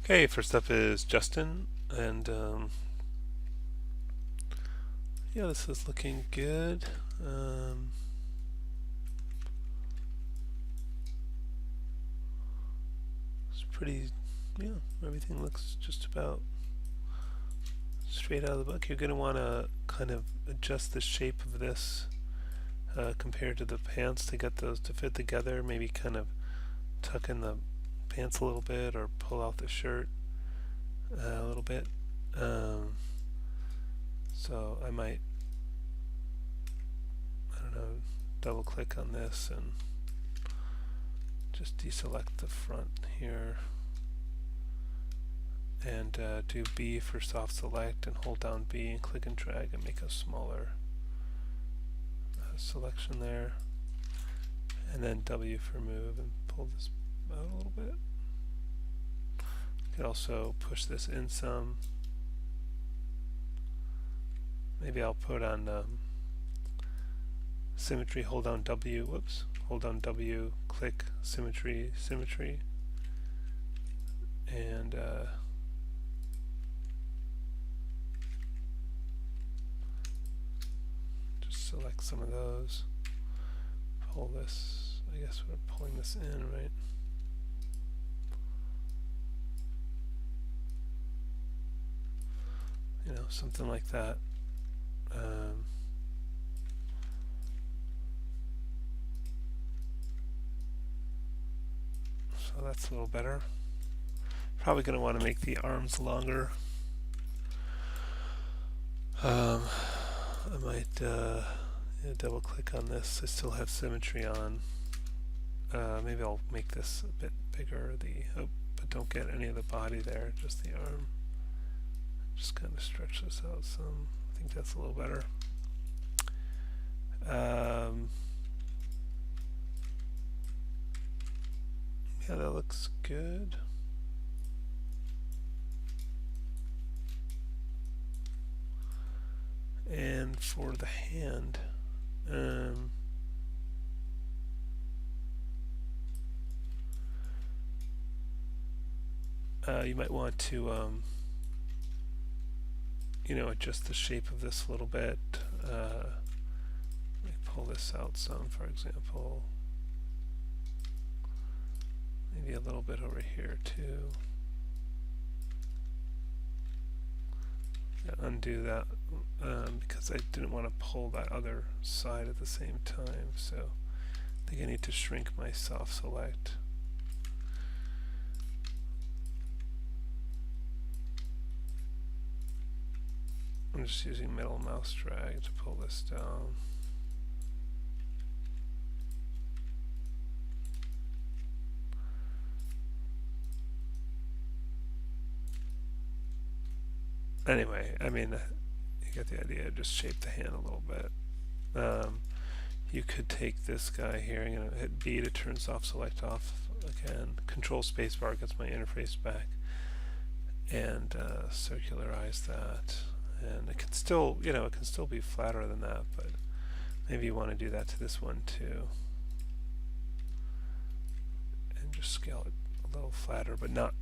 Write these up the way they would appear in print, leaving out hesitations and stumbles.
Okay, first up is Justin, and yeah, this is looking good. Um, it's pretty, yeah, everything looks just about straight out of the book. You're going to want to kind of adjust the shape of this compared to the pants to get those to fit together. Maybe kind of tuck in the pants a little bit or pull out the shirt a little bit. Um, so I don't know, double click on this and just deselect the front here and do B for soft select and hold down B and click and drag and make a smaller selection there, and then W for move and pull this out a little bit. You can also push this in some. Maybe I'll put on symmetry, hold down W, whoops, hold down W, click symmetry, and just select some of those. Pull this, I guess we're pulling this in, right? You know, something like that. So that's a little better. Probably going to want to make the arms longer. I might double click on this. I still have symmetry on. Maybe I'll make this a bit bigger. But don't get any of the body there, just the arm. Just kind of stretch this out some. I think that's a little better. Yeah, that looks good. And for the hand, you might want to adjust the shape of this a little bit. Let me pull this out some, for example. Maybe a little bit over here too. Undo that because I didn't want to pull that other side at the same time, so I think I need to shrink my soft select. I'm just using middle mouse drag to pull this down. Anyway, I mean, you get the idea. Just shape the hand a little bit. You could take this guy here. I'm going to hit B to turn soft select off again. Control spacebar gets my interface back, and circularize that. And it can still, it can still be flatter than that, but maybe you want to do that to this one too, and just scale it a little flatter, but not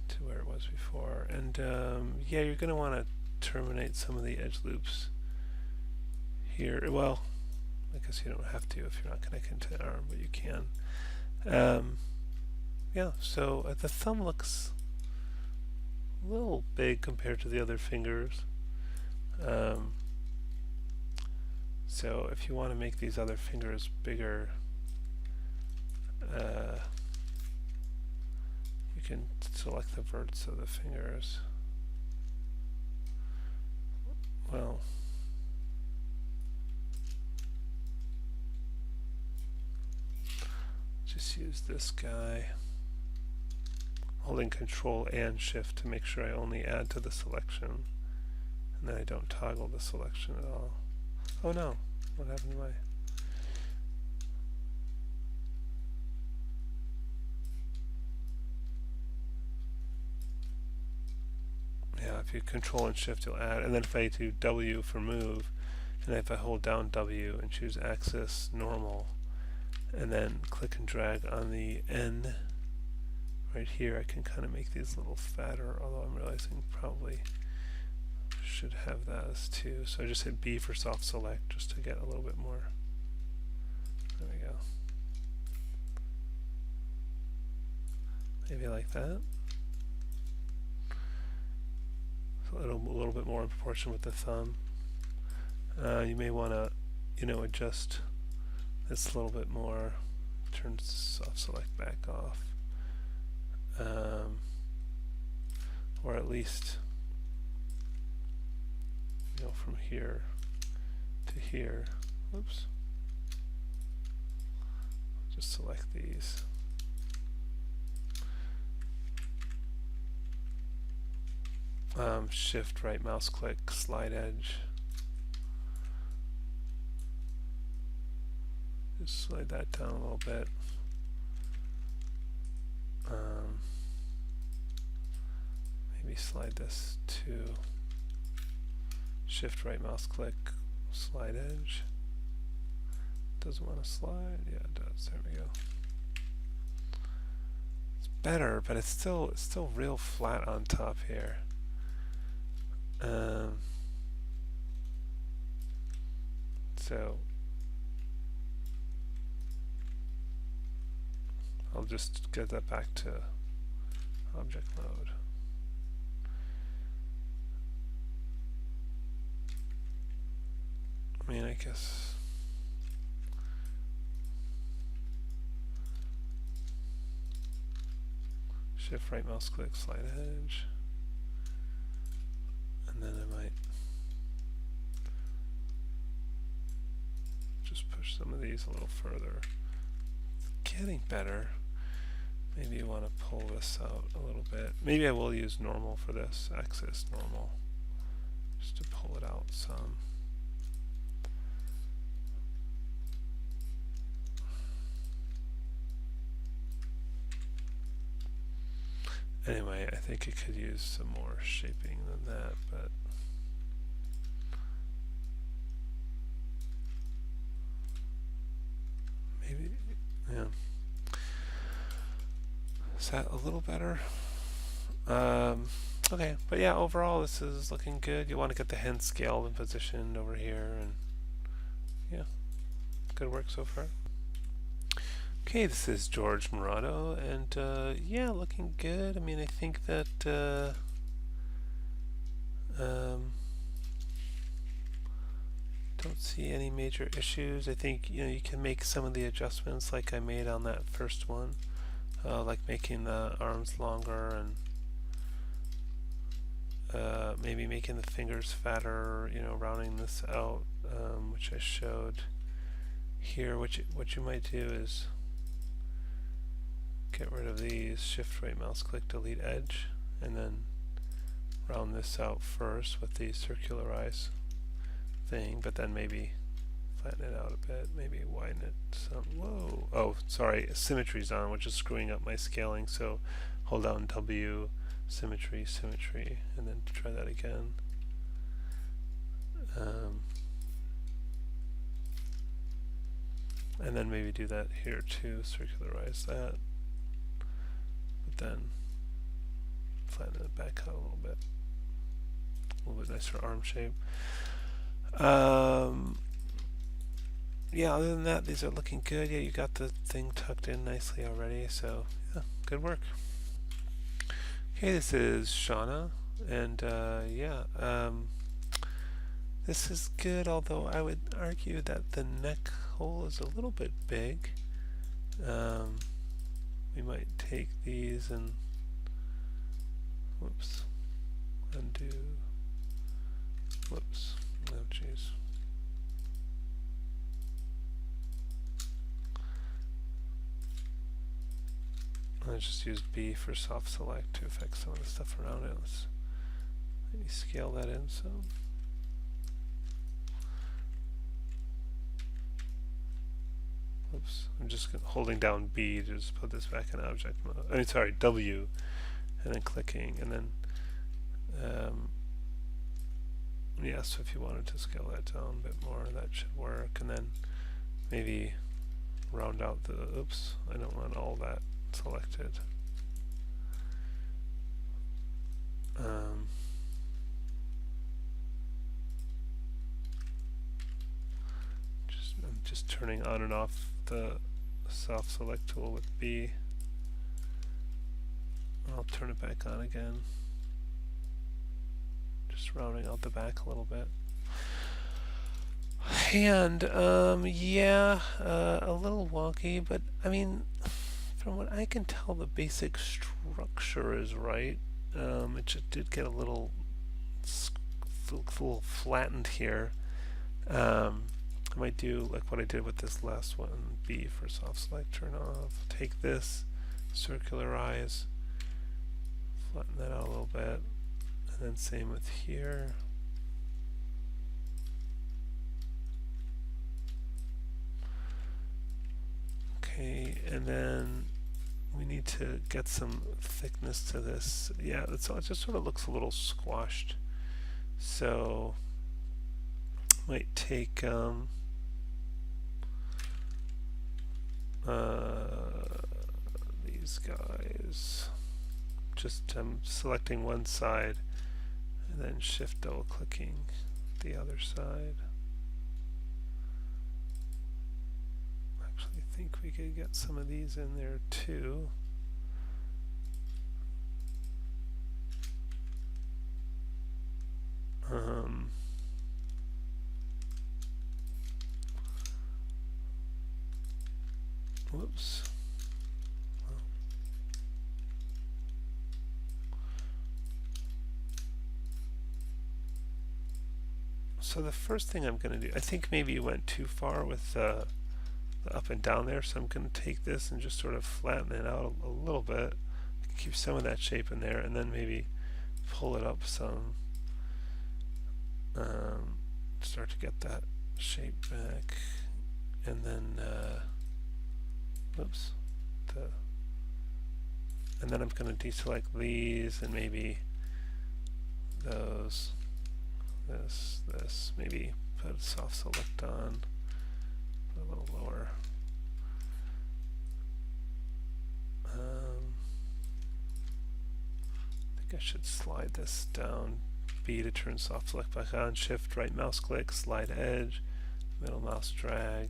to where it was before. And yeah, you're going to want to terminate some of the edge loops here. Well, I guess you don't have to if you're not connecting to the arm, but you can. Yeah, so the thumb looks a little big compared to the other fingers. So if you want to make these other fingers bigger, you can select the verts of the fingers. Well, just use this guy, holding Control and Shift to make sure I only add to the selection, and then I don't toggle the selection at all. Oh no, what happened to my... Yeah, if you Control and Shift, you'll add, and then if I do W for move, and if I hold down W and choose axis normal, and then click and drag on the N right here I can kind of make these a little fatter, although I'm realizing probably should have that as 2. So I just hit B for soft select just to get a little bit more. There we go. Maybe like that. So a little bit more in proportion with the thumb. You may want to, adjust this a little bit more. Turn soft select back off. Or at least, from here to here. Whoops. Just select these. Shift right mouse click, slide edge. Just slide that down a little bit. Maybe slide this to shift right mouse click, slide edge. Doesn't want to slide? Yeah, it does. There we go. It's better, but it's still real flat on top here. So I'll just get that back to object mode. I mean, I guess shift right mouse click, slide edge, and then I might just push some of these a little further. It's getting better. Maybe you want to pull this out a little bit. Maybe I will use normal for this, axis normal, just to pull it out some. Anyway, I think it could use some more shaping than that, but maybe, yeah. Is that a little better? Okay, but yeah, overall this is looking good. You want to get the hand scaled and positioned over here, and yeah, good work so far. Okay, this is George Murado, and yeah, looking good. I mean, I think that don't see any major issues. I think you can make some of the adjustments like I made on that first one, like making the arms longer and maybe making the fingers fatter. Rounding this out, which I showed here. What you might do is get rid of these, shift right mouse click, delete edge, and then round this out first with the circularize thing, but then maybe flatten it out a bit, maybe widen it some. Whoa! Oh, sorry, symmetry's on, which is screwing up my scaling, so hold down W, symmetry, symmetry, and then try that again. And then maybe do that here too, circularize that. Then flatten it back out a little bit nicer arm shape. Yeah, other than that, these are looking good. Yeah, you got the thing tucked in nicely already, so yeah, good work. Okay, this is Shauna, and yeah, this is good, although I would argue that the neck hole is a little bit big. We might take these and, whoops, undo, whoops, oh jeez. I just used B for soft select to affect some of the stuff around it. Let's maybe scale that in some. Oops, I'm just holding down B to just put this back in object mode. I mean, sorry, W, and then clicking, and then, yeah, so if you wanted to scale that down a bit more, that should work, and then maybe round out the, oops, I don't want all that selected. Um, I'm just turning on and off the soft select tool with B. I'll turn it back on again. Just rounding out the back a little bit. And yeah, a little wonky, but I mean, from what I can tell, the basic structure is right. It just did get a little flattened here. I might do like what I did with this last one, B for soft select, turn off. Take this, circularize, flatten that out a little bit, and then same with here. Okay, and then we need to get some thickness to this. Yeah, it just sort of looks a little squashed. So might take these guys. Just selecting one side and then shift double clicking the other side. Actually, I think we could get some of these in there too. Whoops. So the first thing I'm going to do, I think maybe you went too far with the up and down there, so I'm going to take this and just sort of flatten it out a little bit, keep some of that shape in there, and then maybe pull it up some. Start to get that shape back, and then whoops, and then I'm going to deselect these and maybe those, this, maybe put soft select on, put a little lower. I think I should slide this down. B to turn soft select back on, shift right mouse click, slide edge, middle mouse drag.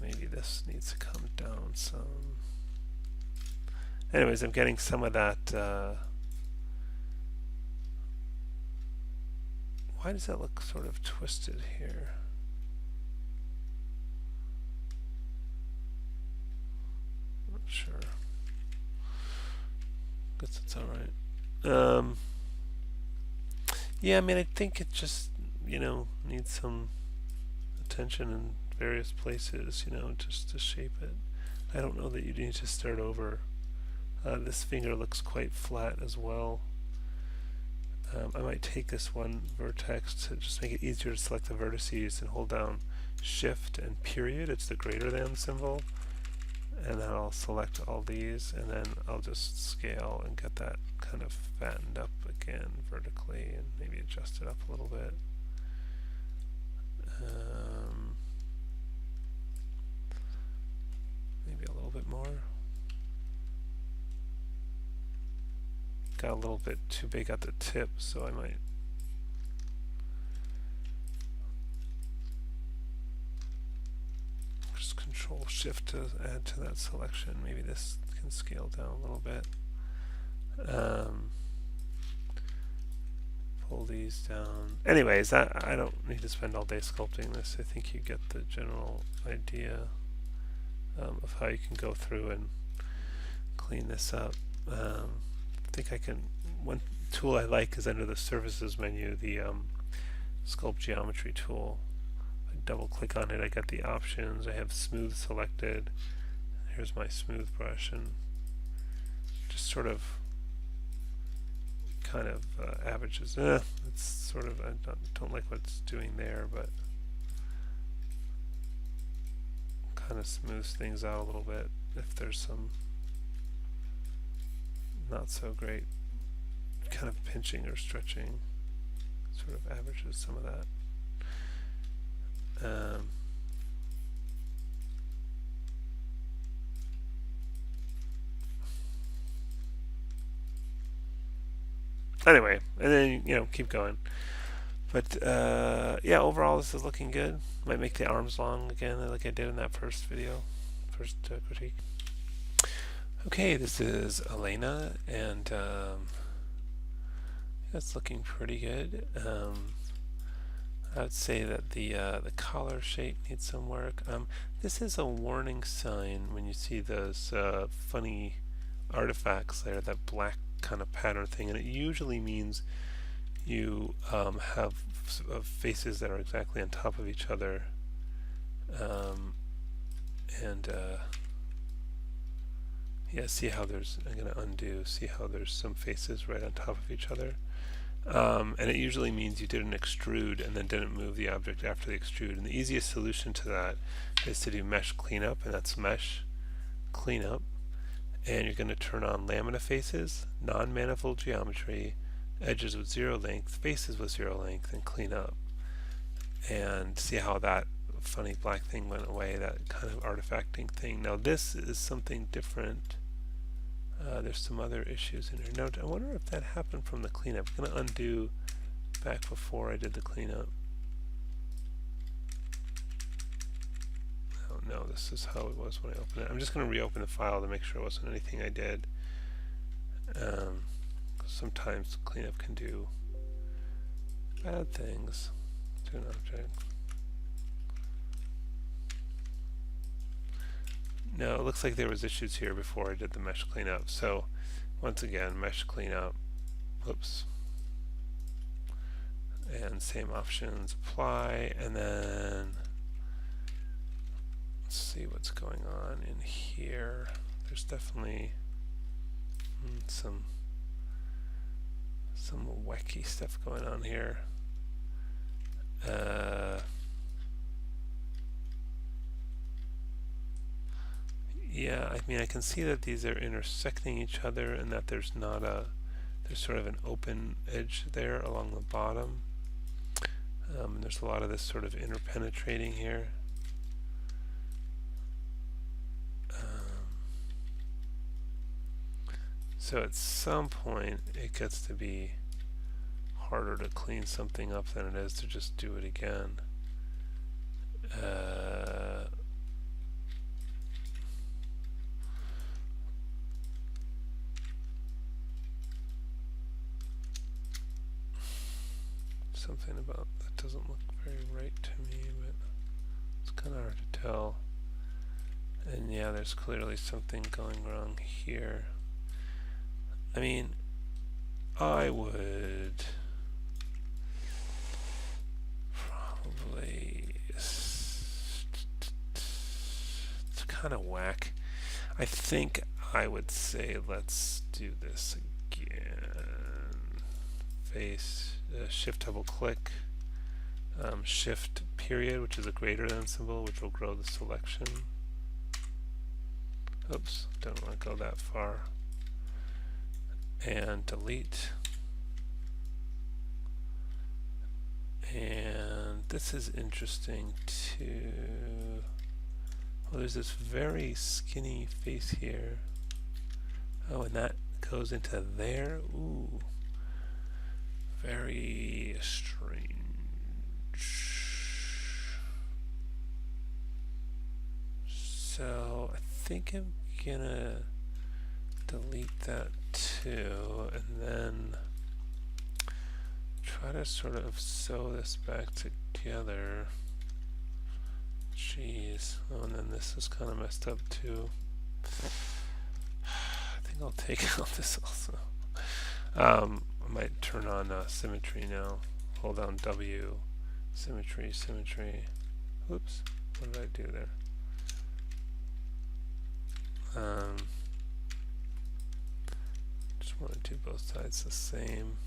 Maybe this needs to come down some. Anyways, I'm getting some of that. Why does that look sort of twisted here? Not sure. Guess it's alright. Yeah, I mean, I think it just, needs some attention in various places, just to shape it. I don't know that you need to start over. This finger looks quite flat as well. I might take this one vertex to just make it easier to select the vertices and hold down Shift and period. It's the greater than symbol. And then I'll select all these, and then I'll just scale and get that kind of fattened up again vertically, and maybe adjust it up a little bit. Maybe a little bit more. Got a little bit too big at the tip, so I might just Control Shift to add to that selection. Maybe this can scale down a little bit. Pull these down. Anyways, I don't need to spend all day sculpting this. I think you get the general idea of how you can go through and clean this up. I think I can. One tool I like is under the Surfaces menu, the Sculpt Geometry tool. I double click on it, I get the options. I have Smooth selected. Here's my smooth brush, and just sort of kind of averages. It's sort of, I don't like what it's doing there, but kind of smooths things out a little bit if there's some not so great kind of pinching or stretching. Sort of averages some of that. Anyway, and then keep going. But yeah, overall this is looking good. Might make the arms long again, like I did in that first video, first critique. Okay, this is Elena, and it's looking pretty good. I would say that the collar shape needs some work. This is a warning sign when you see those funny artifacts there, that black kind of pattern thing, and it usually means you have faces that are exactly on top of each other, and yeah, see how there's, I'm going to undo, see how there's some faces right on top of each other. And it usually means you did an extrude and then didn't move the object after the extrude. And the easiest solution to that is to do mesh cleanup, and that's mesh cleanup. And you're going to turn on lamina faces, non-manifold geometry, edges with 0 length, faces with 0 length, and clean up. And see how that funny black thing went away, that kind of artifacting thing. Now this is something different. There's some other issues in here. Now I wonder if that happened from the cleanup. I'm going to undo back before I did the cleanup. Oh no, this is how it was when I opened it. I'm just going to reopen the file to make sure it wasn't anything I did. Sometimes cleanup can do bad things to an object. No, it looks like there was issues here before I did the mesh cleanup. So once again, mesh cleanup, oops, and same options apply, and then let's see what's going on in here. There's definitely some wacky stuff going on here. Yeah, I mean, I can see that these are intersecting each other, and that there's not there's sort of an open edge there along the bottom. And there's a lot of this sort of interpenetrating here. So at some point it gets to be harder to clean something up than it is to just do it again. Something about that doesn't look very right to me, but it's kind of hard to tell. And yeah, there's clearly something going wrong here. I mean, I would probably, it's kind of whack. I think I would say let's do this again. Face, shift double click, shift period, which is a greater than symbol, which will grow the selection. Oops, don't want to go that far. And delete. And this is interesting too. Well, there's this very skinny face here. Oh, and that goes into there. Ooh. Very strange. So I think I'm gonna delete that too, and then try to sort of sew this back together. Jeez. Oh, and then this is kind of messed up too. I think I'll take out this also. I might turn on symmetry now. Hold down W, symmetry, symmetry. Oops, what did I do there? Just want to do both sides the same.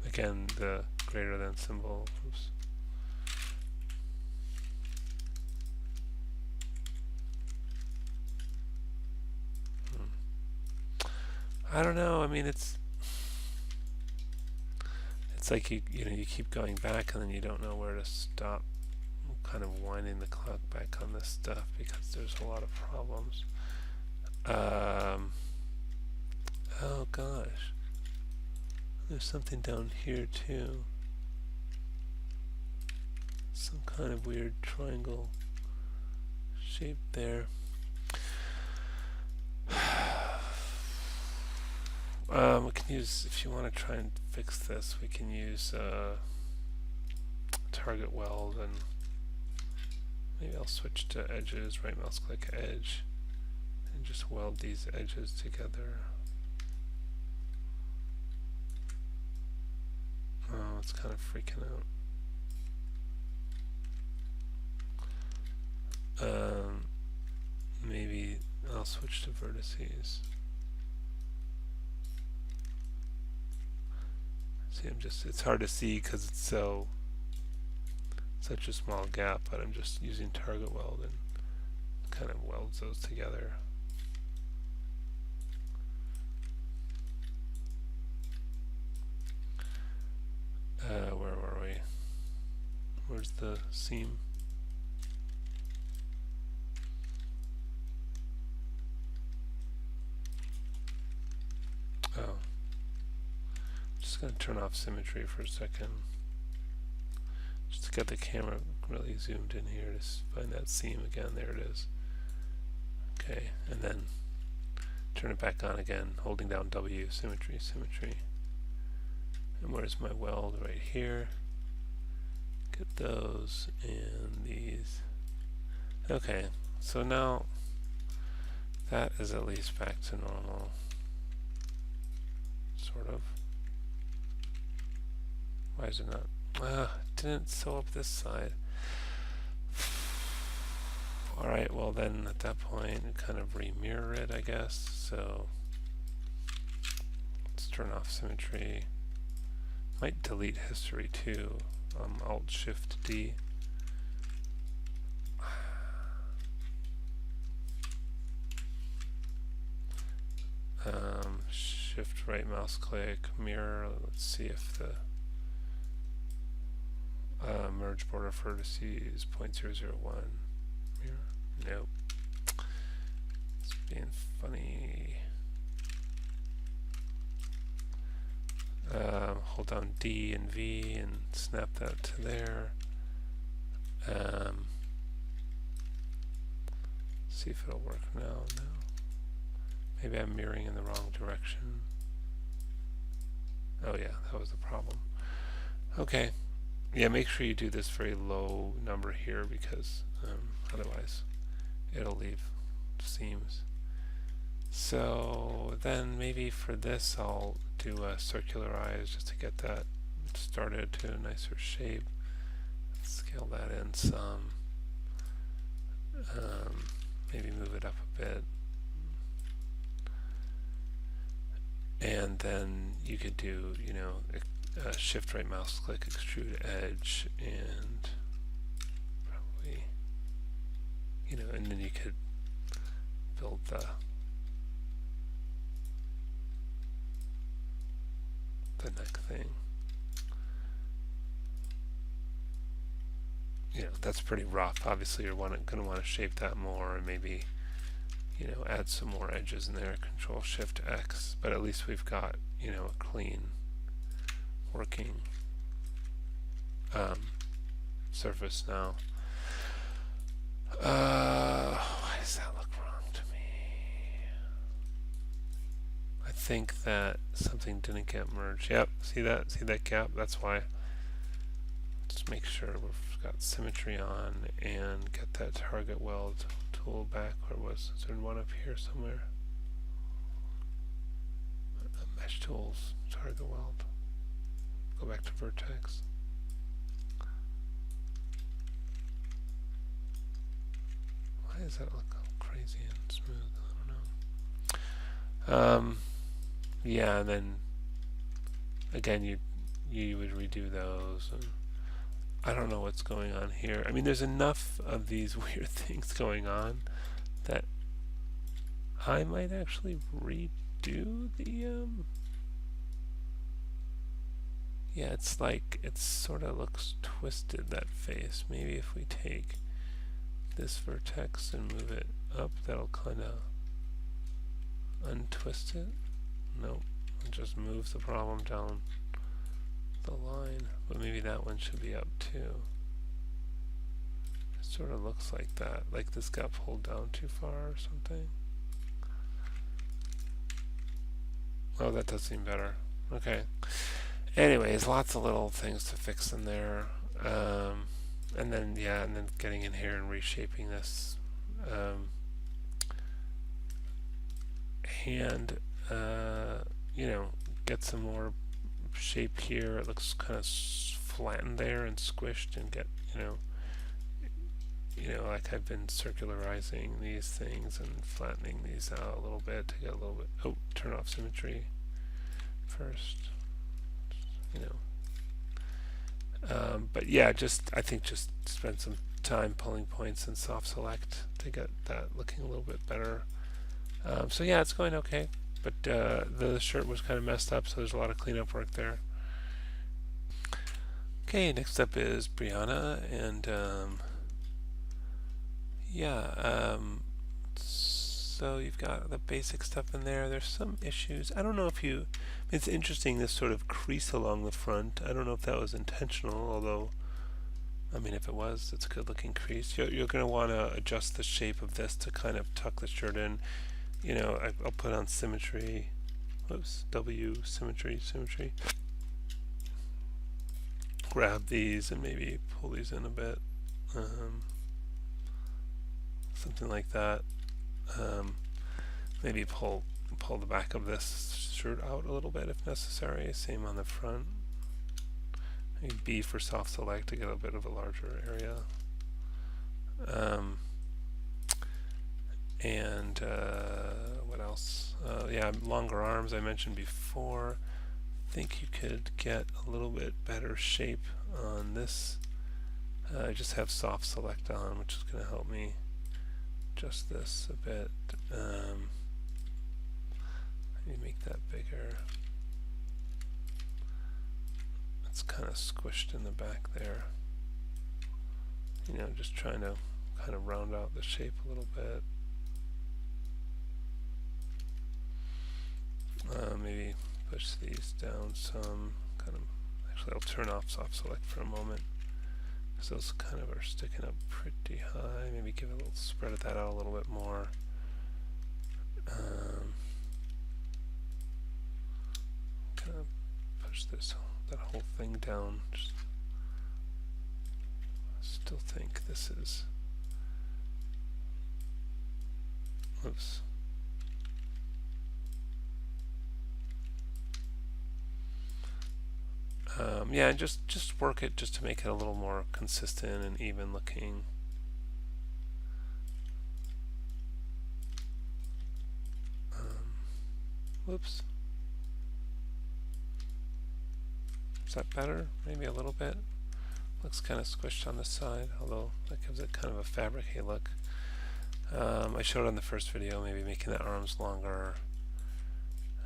Again, the greater than symbol. Oops. I don't know. I mean, it's like you keep going back and then you don't know where to stop. I'm kind of winding the clock back on this stuff because there's a lot of problems. there's something down here too. Some kind of weird triangle shape there. We can use, if you want to try and fix this, we can use target weld, and maybe I'll switch to edges, right mouse click edge, and just weld these edges together. Oh, it's kind of freaking out. Maybe I'll switch to vertices. See, it's hard to see because it's such a small gap, but I'm just using target weld and kind of welds those together. Where were we? Where's the seam? Oh. Just going to turn off symmetry for a second. Just to get the camera really zoomed in here to find that seam again. There it is. Okay, and then turn it back on again, holding down W, symmetry, symmetry. And where's my weld? Right here. Get those and these. Okay, so now that is at least back to normal. Sort of. Why is it not? It didn't sew up this side. Alright, well then at that point kind of re-mirror it, I guess. So let's turn off symmetry. Might delete history too. Alt-Shift-D. Shift right mouse click, mirror. Let's see if the merge border vertices 0.001. Mirror. Nope. It's being funny. Hold down D and V and snap that to there. See if it'll work now. No. Maybe I'm mirroring in the wrong direction. Oh yeah, that was the problem. Okay. Yeah, make sure you do this very low number here because otherwise it'll leave seams. So then maybe for this I'll do a circular eyes just to get that started to a nicer shape. Scale that in some. Maybe move it up a bit. And then you could do, you know, shift right mouse click, extrude edge, and probably, you know, and then you could build the neck thing. You know, that's pretty rough. Obviously you're going to want to shape that more and maybe, you know, add some more edges in there. Control Shift X, but at least we've got, you know, a clean working surface now. Why does that look wrong to me? I think that something didn't get merged. Yep, see that? See that gap? That's why. Just make sure we've got symmetry on and get that target weld tool back. Where was it? Is there one up here somewhere? Mesh tools, target weld. Go back to vertex. Why does that look crazy and smooth? I don't know. Yeah, and then again you would redo those. And I don't know what's going on here. I mean, there's enough of these weird things going on that I might actually redo the yeah, it's like, it sort of looks twisted, that face. Maybe if we take this vertex and move it up, that'll kind of untwist it. Nope, it just moves the problem down the line, but maybe that one should be up too. It sort of looks like that, like this got pulled down too far or something. Oh, that does seem better. Okay. Anyways, lots of little things to fix in there. And then, yeah, and then getting in here and reshaping this hand, you know, get some more shape here. It looks kind of flattened there and squished, and get, like I've been circularizing these things and flattening these out a little bit to get a little bit. Oh, turn off symmetry first. But yeah, I think just spend some time pulling points and soft select to get that looking a little bit better. So yeah, it's going okay, but the shirt was kind of messed up, so there's a lot of cleanup work there. Okay, next up is Brianna, and so you've got the basic stuff in there. There's some issues. I don't know if it's interesting, this sort of crease along the front. I don't know if that was intentional, although, I mean, if it was, it's a good looking crease. You're going to want to adjust the shape of this to kind of tuck the shirt in. I'll put on symmetry. Whoops, W, symmetry. Grab these and maybe pull these in a bit. Something like that. Maybe pull the back of this shirt out a little bit if necessary. Same on the front. Maybe B for soft select to get a bit of a larger area. And what else? Yeah, longer arms I mentioned before. I think you could get a little bit better shape on this. I just have soft select on, which is going to help me adjust this a bit. Let me make that bigger. It's kind of squished in the back there. Just trying to kind of round out the shape a little bit. Maybe push these down some. Actually, I'll turn off soft select for a moment, because those kind of are sticking up pretty high. Maybe give a little spread of that out a little bit more. Kind of push that whole thing down. I still think this is. Oops. Yeah, just work it just to make it a little more consistent and even looking. Whoops. Is that better? Maybe a little bit. Looks kind of squished on this side, although that gives it kind of a fabric-y look. I showed on the first video maybe making the arms longer,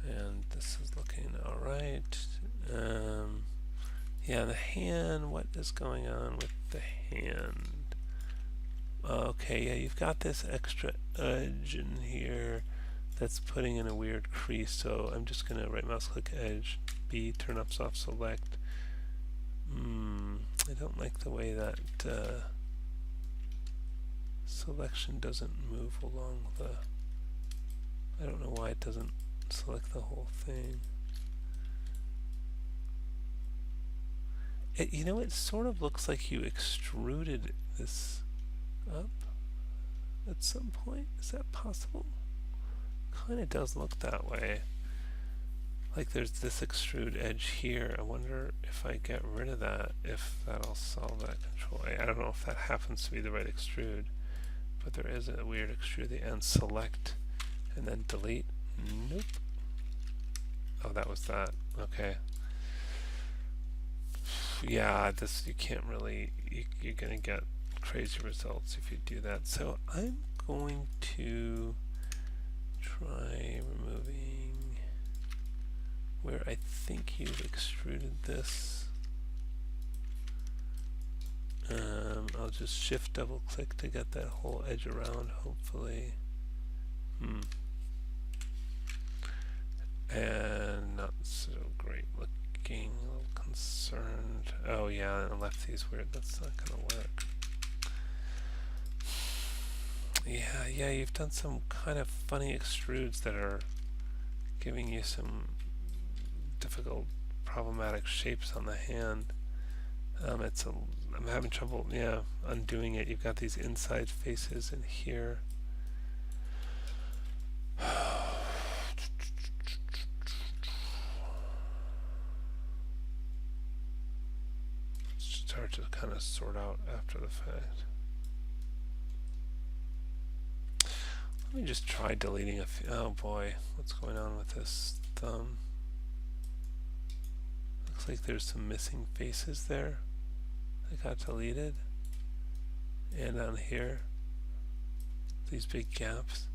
and this is looking alright. Yeah, the hand, what is going on with the hand? Okay, yeah, you've got this extra edge in here that's putting in a weird crease, so I'm just going to right mouse click edge, B, turn up soft select. I don't like the way that selection doesn't move along I don't know why it doesn't select the whole thing. It sort of looks like you extruded this up at some point. Is that possible? Kind of does look that way. Like there's this extrude edge here. I wonder if I get rid of that, if that'll solve that control. I don't know if that happens to be the right extrude, but there is a weird extrude at the end. Select and then delete. Nope. Oh, that was that. Okay. Yeah, this you can't really. You're gonna get crazy results if you do that. So I'm going to try removing where I think you've extruded this. I'll just shift double click to get that whole edge around, hopefully. And not so great looking, a little concerned. Oh yeah, and lefty's weird. That's not gonna work. Yeah, you've done some kind of funny extrudes that are giving you some difficult, problematic shapes on the hand. I'm having trouble, yeah, undoing it. You've got these inside faces in here. It's just hard to kind of sort out after the fact. Let me just try deleting a few. Oh boy, what's going on with this thumb? Looks like there's some missing faces there that got deleted. And on here, these big gaps.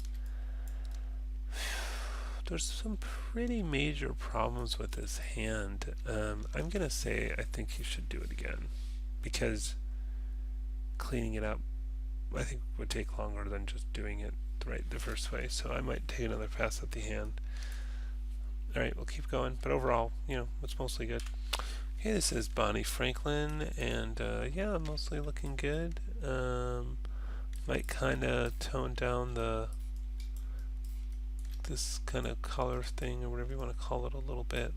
There's some pretty major problems with this hand. I'm gonna say I think you should do it again, because cleaning it up I think would take longer than just doing it the first way. So I might take another pass at the hand. Alright, we'll keep going, but overall, it's mostly good. Okay, this is Bonnie Franklin, and yeah, mostly looking good. Might kind of tone down this kind of color thing, or whatever you want to call it, a little bit.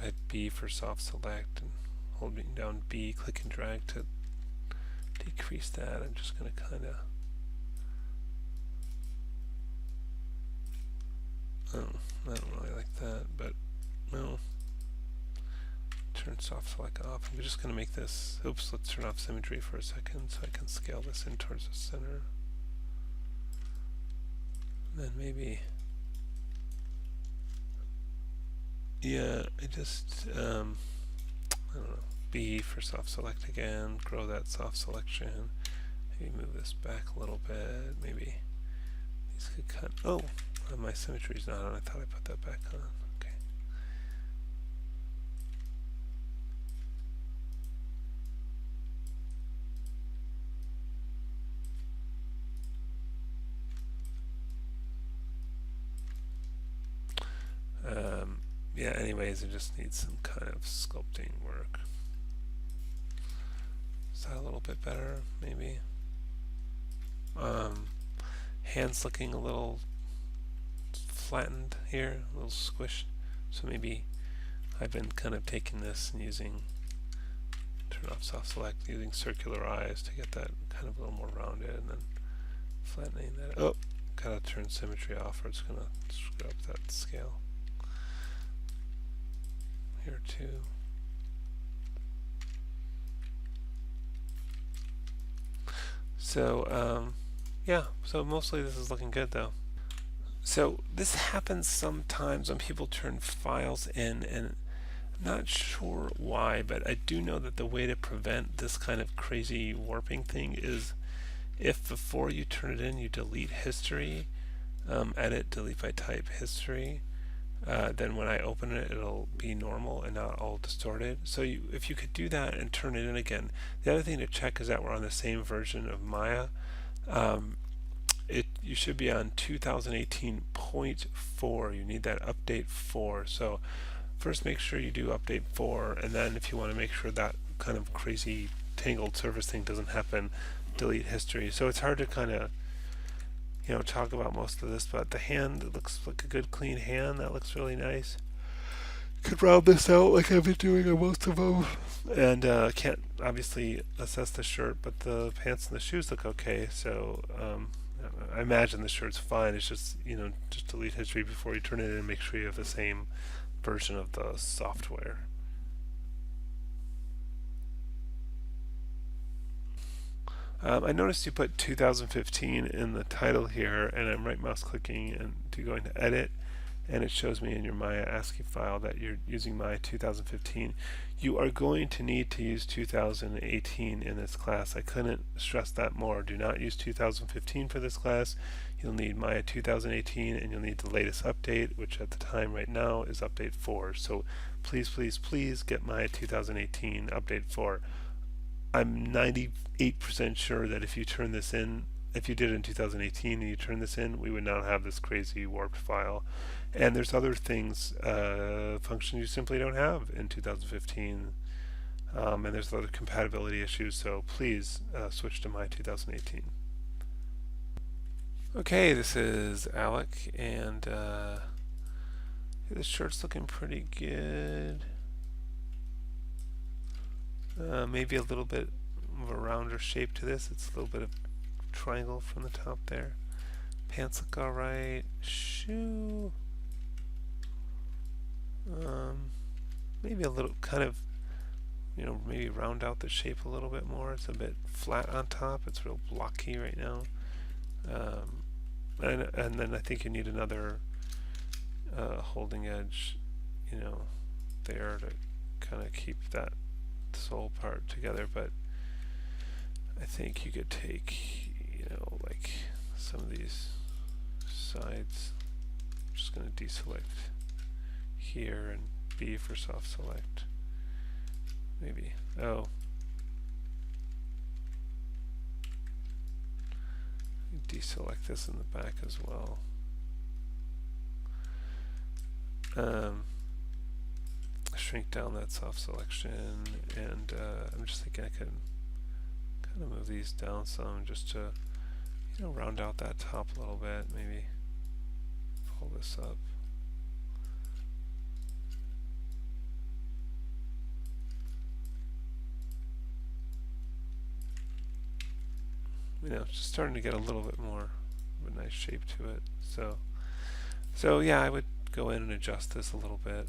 Hit B for soft select, and holding down B, click and drag to decrease that. I'm just going to kind of I don't really like that, but no. Turn soft select off. I'm just going to make this, oops, let's turn off symmetry for a second so I can scale this in towards the center. And then maybe, yeah, I don't know, B for soft select again, grow that soft selection, maybe move this back a little bit, maybe these could cut, oh, my symmetry's not on, I thought I put that back on. Yeah, anyways, it just needs some kind of sculpting work. Is that a little bit better, maybe? Hands looking a little flattened here, a little squished. So maybe I've been kind of taking this and turn off soft select, using circular eyes to get that kind of a little more rounded, and then flattening that. Oh, gotta turn symmetry off, or it's gonna screw up that scale. Here too. So yeah, so mostly this is looking good though. So this happens sometimes when people turn files in, and I'm not sure why, but I do know that the way to prevent this kind of crazy warping thing is if before you turn it in you delete history, edit, delete by type history, then when I open it, it'll be normal and not all distorted. So if you could do that and turn it in again. The other thing to check is that we're on the same version of Maya. You should be on 2018.4. You need that update 4. So first make sure you do update 4, and then if you want to make sure that kind of crazy tangled surface thing doesn't happen, delete history. So it's hard to kind of talk about most of this, but the hand looks like a good clean hand. That looks really nice. Could round this out like I've been doing on most of them. And can't obviously assess the shirt, but the pants and the shoes look okay. So I imagine the shirt's fine. It's just, just delete history before you turn it in and make sure you have the same version of the software. I noticed you put 2015 in the title here, and I'm right mouse clicking and going to edit, and it shows me in your Maya ASCII file that you're using Maya 2015. You are going to need to use 2018 in this class. I couldn't stress that more. Do not use 2015 for this class. You'll need Maya 2018, and you'll need the latest update, which at the time right now is update 4. So please, please, please get Maya 2018 update 4. I'm 98% sure that if you turn this in if you did it in 2018 and you turn this in, we would not have this crazy warped file. And there's other things, functions you simply don't have in 2015. And there's other compatibility issues, so please switch to my 2018. Okay, this is Alec, and this shirt's looking pretty good. Maybe a little bit of a rounder shape to this. It's a little bit of triangle from the top there. Pants look alright. Shoe. Maybe a little kind of, maybe round out the shape a little bit more. It's a bit flat on top. It's real blocky right now. And then I think you need another holding edge, there to kind of keep that sole part together. But I think you could take, like some of these sides. I'm just going to deselect here and B for soft select. Maybe. Oh. Deselect this in the back as well. Shrink down that soft selection, and I'm just thinking I could kind of move these down some just to, round out that top a little bit. Maybe pull this up. It's just starting to get a little bit more of a nice shape to it. So yeah, I would go in and adjust this a little bit.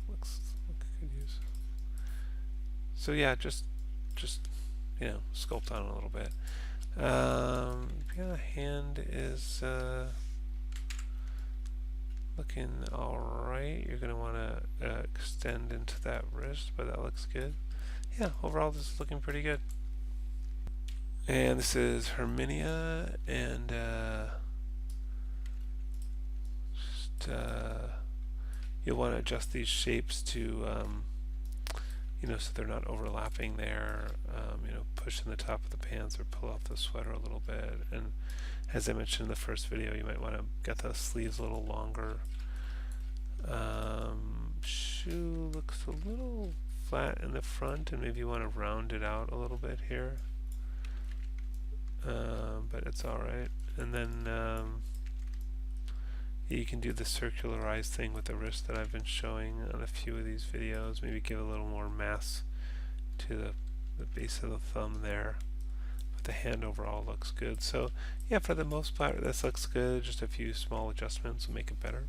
Looks like I could use. So yeah, just sculpt on it a little bit. Yeah, hand is looking alright. You're going to want to extend into that wrist, but that looks good. Yeah, overall this is looking pretty good. And this is Herminia, and you'll want to adjust these shapes to, so they're not overlapping there. Push in the top of the pants or pull off the sweater a little bit. And as I mentioned in the first video, you might want to get the sleeves a little longer. Shoe looks a little flat in the front, and maybe you want to round it out a little bit here. But it's alright. And then you can do the circularized thing with the wrist that I've been showing on a few of these videos. Maybe give a little more mass to the base of the thumb there. But the hand overall looks good. So yeah, for the most part this looks good. Just a few small adjustments will make it better.